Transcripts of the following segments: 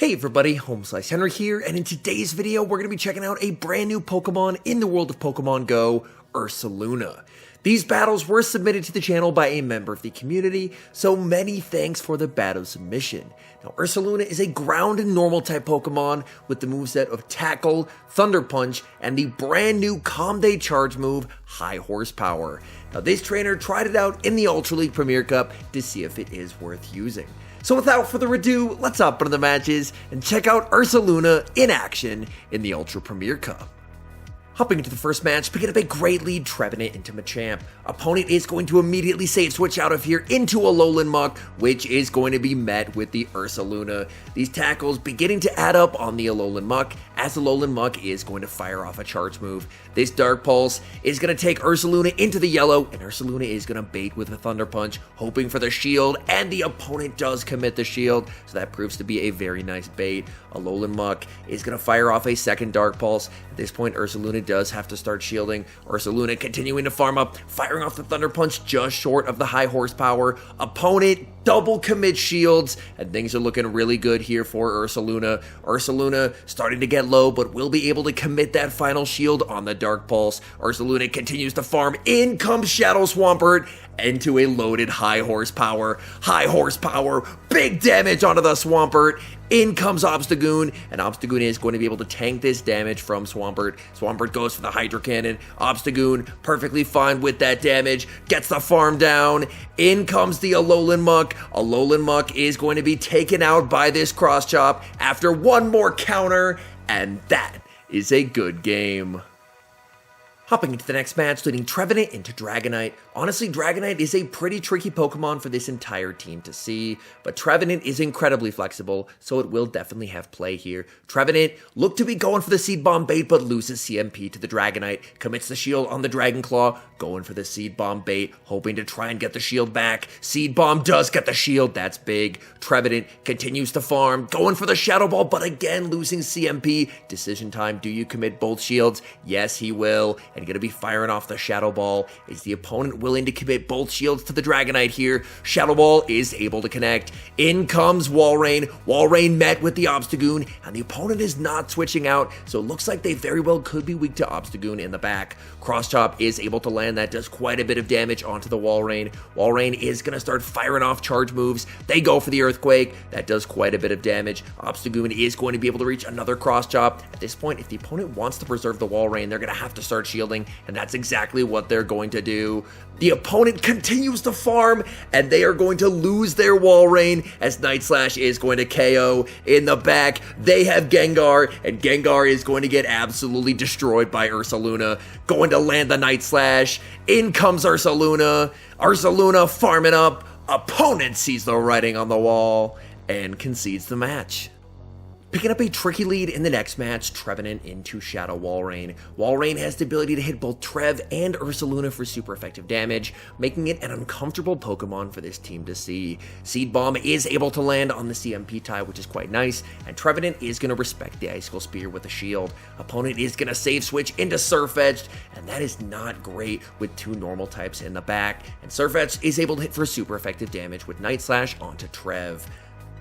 Hey everybody, HomeSliceHenry here, and in today's video we're going to be checking out a brand new Pokemon in the world of Pokemon Go, Ursaluna. These battles were submitted to the channel by a member of the community, so many thanks for the battle submission. Now Ursaluna is a ground and normal type Pokemon with the moveset of Tackle, Thunder Punch, and the brand new Calm Day charge move, High Horsepower. Now this trainer tried it out in the Ultra League Premier Cup to see if it is worth using. So without further ado, let's hop into the matches and check out Ursaluna in action in the Ultra Premier Cup. Hopping into the first match, picking up a great lead, Trevenant into Machamp. Opponent is going to immediately save switch out of here into a Alolan Muck, which is going to be met with the Ursaluna. These tackles beginning to add up on the Alolan Muck, as the Alolan Muck is going to fire off a charge move. This Dark Pulse is going to take Ursaluna into the yellow, and Ursaluna is going to bait with a Thunder Punch, hoping for the shield, and the opponent does commit the shield, so that proves to be a very nice bait. Alolan Muck is going to fire off a second Dark Pulse. At this point, Ursaluna does have to start shielding. Ursaluna continuing to farm up, firing off the Thunder Punch just short of the High Horsepower. Opponent double commit shields, and things are looking really good here for Ursaluna. Ursaluna starting to get low, but will be able to commit that final shield on the Dark Pulse. Ursaluna continues to farm. In comes Shadow Swampert into a loaded High Horsepower. High Horsepower, big damage onto the Swampert. In comes Obstagoon, and Obstagoon is going to be able to tank this damage from Swampert. Swampert goes for the Hydro Cannon. Obstagoon perfectly fine with that damage, gets the farm down. In comes the Alolan Muck. Alolan Muck is going to be taken out by this Cross Chop after one more counter, and that is a good game. Hopping into the next match, leading Trevenant into Dragonite. Honestly, Dragonite is a pretty tricky Pokemon for this entire team to see, but Trevenant is incredibly flexible, so it will definitely have play here. Trevenant looked to be going for the Seed Bomb bait, but loses CMP to the Dragonite, commits the shield on the Dragon Claw, going for the Seed Bomb bait, hoping to try and get the shield back. Seed Bomb does get the shield, that's big. Trevenant continues to farm, going for the Shadow Ball, but again losing CMP. Decision time, do you commit both shields? Yes, he will, and going to be firing off the Shadow Ball. Is the opponent willing to commit both shields to the Dragonite here? Shadow Ball is able to connect. In comes Walrein. Walrein met with the Obstagoon, and the opponent is not switching out, so it looks like they very well could be weak to Obstagoon in the back. Cross Chop is able to land. That does quite a bit of damage onto the Walrein. Walrein is going to start firing off charge moves. They go for the Earthquake. That does quite a bit of damage. Obstagoon is going to be able to reach another Cross Chop. At this point, if the opponent wants to preserve the Walrein, they're going to have to start shielding, and that's exactly what they're going to do. The opponent continues to farm, and they are going to lose their Walrein as Night Slash is going to KO. In the back, they have Gengar, and Gengar is going to get absolutely destroyed by Ursaluna. Going to land the Night Slash. In comes Ursaluna. Ursaluna farming up. Opponent sees the writing on the wall and concedes the match. Picking up a tricky lead in the next match, Trevenant into Shadow Walrein. Walrein has the ability to hit both Trev and Ursaluna for super effective damage, making it an uncomfortable Pokemon for this team to see. Seed Bomb is able to land on the CMP tie, which is quite nice, and Trevenant is going to respect the Icicle Spear with a shield. Opponent is going to save switch into Surfetched, and that is not great with two normal types in the back, and Surfetched is able to hit for super effective damage with Night Slash onto Trev.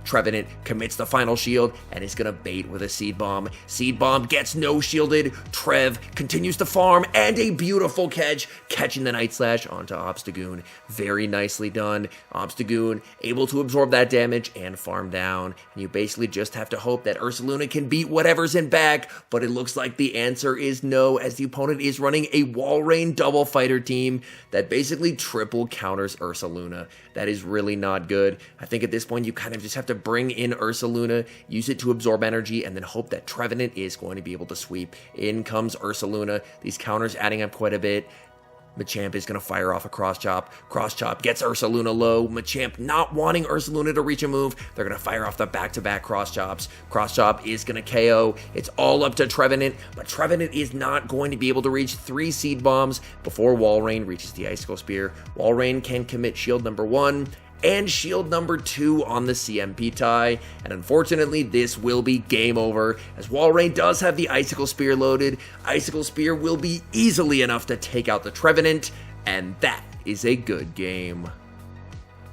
Trevenant commits the final shield and is going to bait with a Seed Bomb. Seed Bomb gets no shielded. Trev continues to farm, and a beautiful catch, catching the Night Slash onto Obstagoon. Very nicely done. Obstagoon able to absorb that damage and farm down. And you basically just have to hope that Ursaluna can beat whatever's in back, but it looks like the answer is no, as the opponent is running a Walrein double fighter team that basically triple counters Ursaluna. That is really not good. I think at this point you kind of just have to bring in Ursaluna, use it to absorb energy, and then hope that Trevenant is going to be able to sweep. In comes Ursaluna. These counters adding up quite a bit. Machamp is going to fire off a Cross Chop. Cross Chop gets Ursaluna low. Machamp not wanting Ursaluna to reach a move. They're going to fire off the back-to-back Cross Chops. Cross Chop is going to KO. It's all up to Trevenant, but Trevenant is not going to be able to reach 3 Seed Bombs before Walrein reaches the Icicle Spear. Walrein can commit shield number 1, and shield number 2 on the CMP tie, and unfortunately this will be game over, as Walrein does have the Icicle Spear loaded. Icicle Spear will be easily enough to take out the Trevenant, and that is a good game.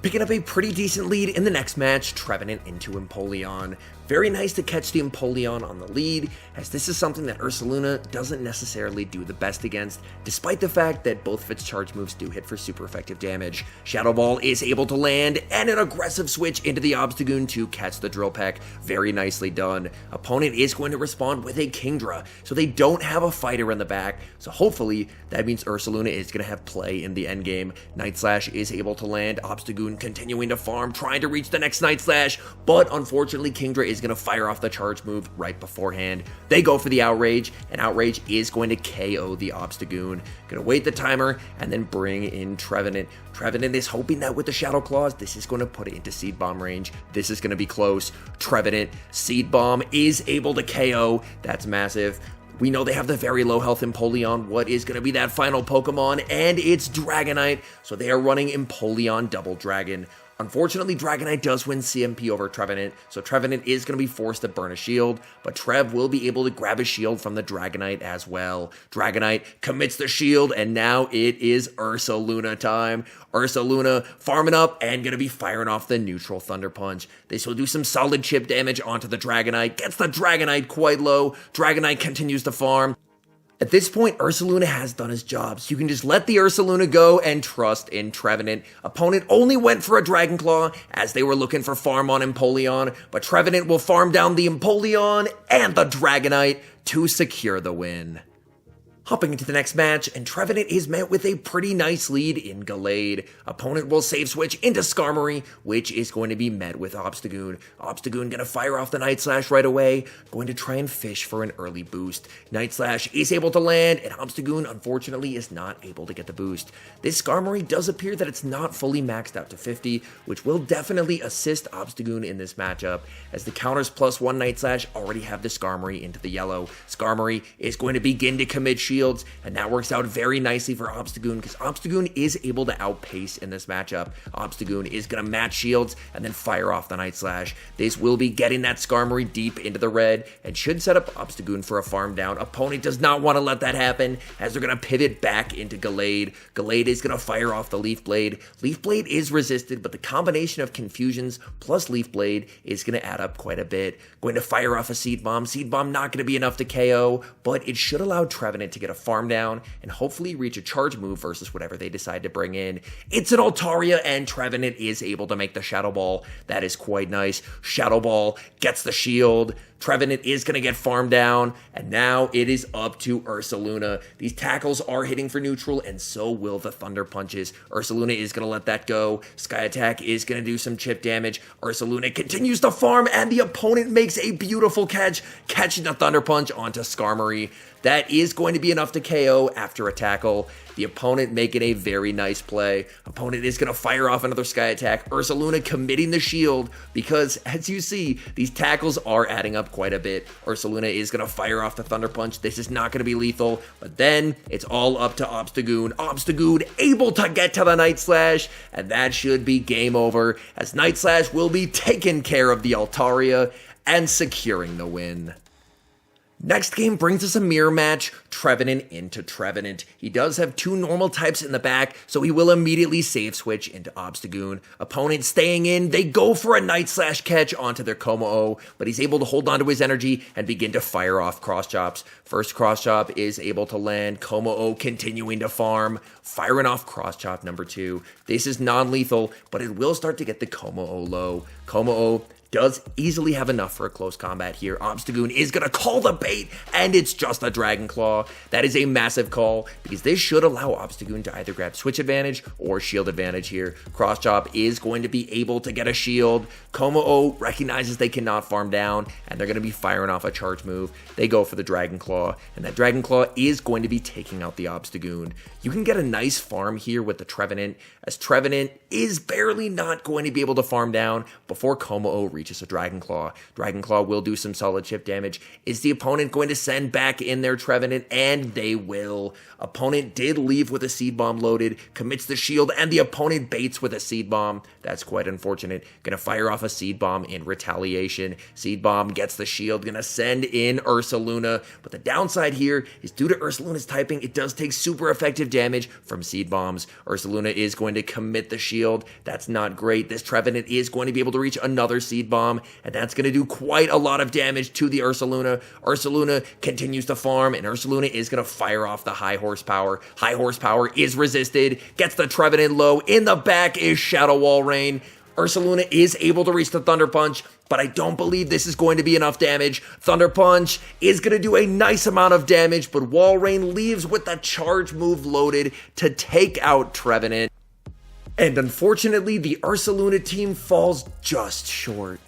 Picking up a pretty decent lead in the next match, Trevenant into Empoleon. Very nice to catch the Empoleon on the lead, as this is something that Ursaluna doesn't necessarily do the best against, despite the fact that both of its charge moves do hit for super effective damage. Shadow Ball is able to land, and an aggressive switch into the Obstagoon to catch the Drill Peck. Very nicely done. Opponent is going to respond with a Kingdra, so they don't have a fighter in the back, so hopefully that means Ursaluna is going to have play in the endgame. Night Slash is able to land, Obstagoon continuing to farm, trying to reach the next Night Slash, but unfortunately Kingdra is going to fire off the charge move right beforehand. They go for the Outrage, and Outrage is going to KO the Obstagoon. Going to wait the timer and then bring in Trevenant. Trevenant is hoping that with the Shadow Claws, this is going to put it into Seed Bomb range. This is going to be close. Trevenant, Seed Bomb is able to KO. That's massive. We know they have the very low health Empoleon. What is going to be that final Pokemon? And it's Dragonite. So they are running Empoleon Double Dragon. Unfortunately, Dragonite does win CMP over Trevenant, so Trevenant is going to be forced to burn a shield, but Trev will be able to grab a shield from the Dragonite as well. Dragonite commits the shield, and now it is Ursaluna time. Ursaluna farming up and going to be firing off the neutral Thunder Punch. This will do some solid chip damage onto the Dragonite, gets the Dragonite quite low. Dragonite continues to farm. At this point, Ursaluna has done his job, so you can just let the Ursaluna go and trust in Trevenant. Opponent only went for a Dragon Claw as they were looking for farm on Empoleon, but Trevenant will farm down the Empoleon and the Dragonite to secure the win. Hopping into the next match, and Trevenant is met with a pretty nice lead in Gallade. Opponent will save switch into Skarmory, which is going to be met with Obstagoon. Obstagoon gonna fire off the Night Slash right away, going to try and fish for an early boost. Night Slash is able to land, and Obstagoon unfortunately is not able to get the boost. This Skarmory does appear that it's not fully maxed out to 50, which will definitely assist Obstagoon in this matchup, as the counters +1 Night Slash already have the Skarmory into the yellow. Skarmory is going to begin to commit shield, and that works out very nicely for Obstagoon because Obstagoon is able to outpace in this matchup. Obstagoon is going to match shields and then fire off the Night Slash. This will be getting that Skarmory deep into the red and should set up Obstagoon for a farm down. Opponent does not want to let that happen as they're going to pivot back into Gallade. Gallade is going to fire off the Leaf Blade. Leaf Blade is resisted, but the combination of Confusions plus Leaf Blade is going to add up quite a bit. Going to fire off a Seed Bomb. Seed Bomb not going to be enough to KO, but it should allow Trevenant to get a farm down and hopefully reach a charge move versus whatever they decide to bring in. It's an Altaria, and Trevenant is able to make the Shadow Ball. That is quite nice. Shadow Ball gets the shield. Trevenant is going to get farmed down, and now it is up to Ursaluna. These tackles are hitting for neutral, and so will the Thunder Punches. Ursaluna is going to let that go. Sky Attack is going to do some chip damage. Ursaluna continues to farm, and the opponent makes a beautiful catch, catching the Thunder Punch onto Skarmory. That is going to be enough to KO after a tackle. The opponent making a very nice play. Opponent is going to fire off another Sky Attack. Ursaluna committing the shield because, as you see, these tackles are adding up quite a bit. Ursaluna is going to fire off the Thunder Punch. This is not going to be lethal, but then it's all up to Obstagoon. Obstagoon able to get to the Night Slash, and that should be game over, as Night Slash will be taking care of the Altaria and securing the win. Next game brings us a mirror match, Trevenant into Trevenant. He does have two normal types in the back, so he will immediately save switch into Obstagoon. Opponent staying in, they go for a Night Slash catch onto their Como-O, but he's able to hold on to his energy and begin to fire off cross chops. First cross chop is able to land, Como-O continuing to farm, firing off cross chop number 2. This is non-lethal, but it will start to get the Como-O low. Como-O does easily have enough for a close combat here. Obstagoon is going to call the bait, and it's just a Dragon Claw. That is a massive call, because this should allow Obstagoon to either grab switch advantage or shield advantage here. Cross Chop is going to be able to get a shield. Como-O recognizes they cannot farm down, and they're going to be firing off a charge move. They go for the Dragon Claw, and that Dragon Claw is going to be taking out the Obstagoon. You can get a nice farm here with the Trevenant, as Trevenant is barely not going to be able to farm down before Como-O reaches a Dragon Claw. Dragon Claw will do some solid chip damage. Is the opponent going to send back in their Trevenant? And they will. Opponent did leave with a Seed Bomb loaded, commits the shield, and the opponent baits with a Seed Bomb. That's quite unfortunate. Gonna fire off a Seed Bomb in retaliation. Seed Bomb gets the shield, gonna send in Ursaluna. But the downside here is due to Ursaluna's typing, it does take super effective damage from Seed Bombs. Ursaluna is going to commit the shield. That's not great. This Trevenant is going to be able to reach another Seed Seed Bomb, and that's going to do quite a lot of damage to the Ursaluna. Ursaluna continues to farm, and Ursaluna is going to fire off the High Horsepower. High Horsepower is resisted, gets the Trevenant low. In the back is Shadow Wall Rain. Ursaluna is able to reach the Thunder Punch, but I don't believe this is going to be enough damage. Thunder Punch is going to do a nice amount of damage, but Wall Rain leaves with the charge move loaded to take out Trevenant. And unfortunately, the Ursaluna team falls just short.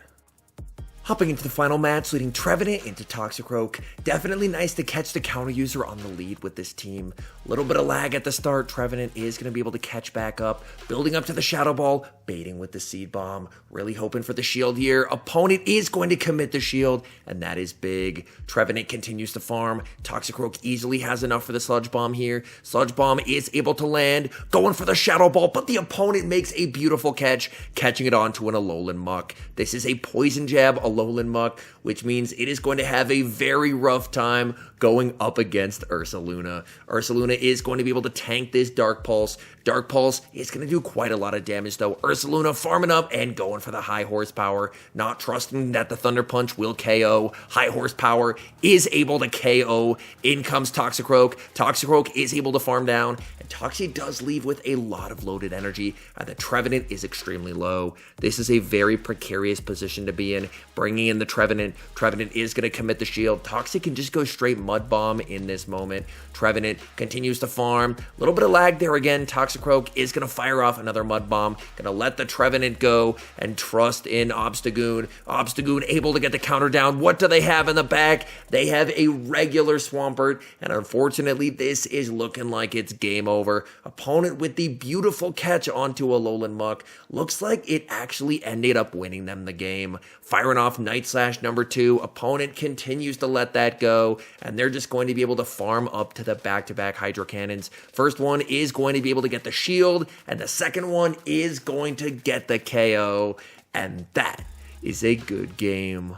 Hopping into the final match, leading Trevenant into Toxicroak. Definitely nice to catch the counter user on the lead with this team. A little bit of lag at the start. Trevenant is going to be able to catch back up. Building up to the Shadow Ball, baiting with the Seed Bomb. Really hoping for the shield here. Opponent is going to commit the shield, and that is big. Trevenant continues to farm. Toxicroak easily has enough for the Sludge Bomb here. Sludge Bomb is able to land. Going for the Shadow Ball, but the opponent makes a beautiful catch, catching it onto an Alolan Muck. This is a Poison Jab Alolan Muck, which means it is going to have a very rough time going up against Ursaluna. Ursaluna is going to be able to tank this Dark Pulse. Dark Pulse is going to do quite a lot of damage though. Ursaluna farming up and going for the High Horsepower, not trusting that the Thunder Punch will KO. High Horsepower is able to KO. In comes Toxicroak. Toxicroak is able to farm down, and Toxie does leave with a lot of loaded energy, and the Trevenant is extremely low. This is a very precarious position to be in. Bringing in the Trevenant. Trevenant is going to commit the shield. Toxic can just go straight Mud Bomb in this moment. Trevenant continues to farm. A little bit of lag there again. Toxicroak is going to fire off another Mud Bomb. Going to let the Trevenant go and trust in Obstagoon. Obstagoon able to get the counter down. What do they have in the back? They have a regular Swampert, and unfortunately this is looking like it's game over. Opponent with the beautiful catch onto Alolan Muck. Looks like it actually ended up winning them the game. Firing off Night Slash number 2. Opponent continues to let that go, and they're just going to be able to farm up to the back-to-back Hydro Cannons. First one is going to be able to get the shield, and the second one is going to get the KO, and that is a good game.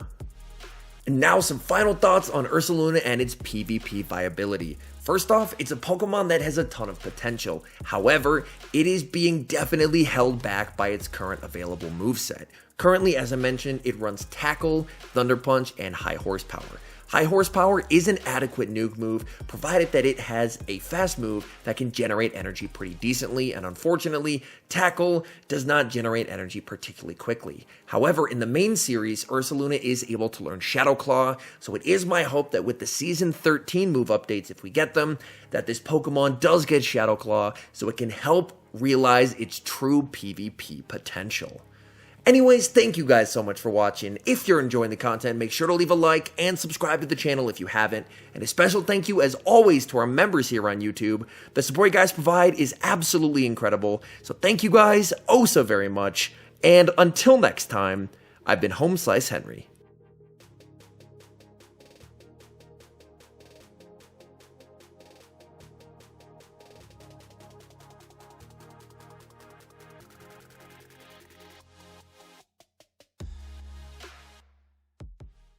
And now some final thoughts on Ursaluna and its PvP viability. First off, it's a Pokemon that has a ton of potential. However, it is being definitely held back by its current available moveset. Currently, as I mentioned, it runs Tackle, Thunder Punch, and High Horsepower. High Horsepower is an adequate nuke move, provided that it has a fast move that can generate energy pretty decently, and unfortunately, Tackle does not generate energy particularly quickly. However, in the main series, Ursaluna is able to learn Shadow Claw, so it is my hope that with the Season 13 move updates, if we get them, that this Pokemon does get Shadow Claw, so it can help realize its true PvP potential. Anyways, thank you guys so much for watching. If you're enjoying the content, make sure to leave a like and subscribe to the channel if you haven't. And a special thank you, as always, to our members here on YouTube. The support you guys provide is absolutely incredible. So thank you guys oh so very much. And until next time, I've been HomeSliceHenry.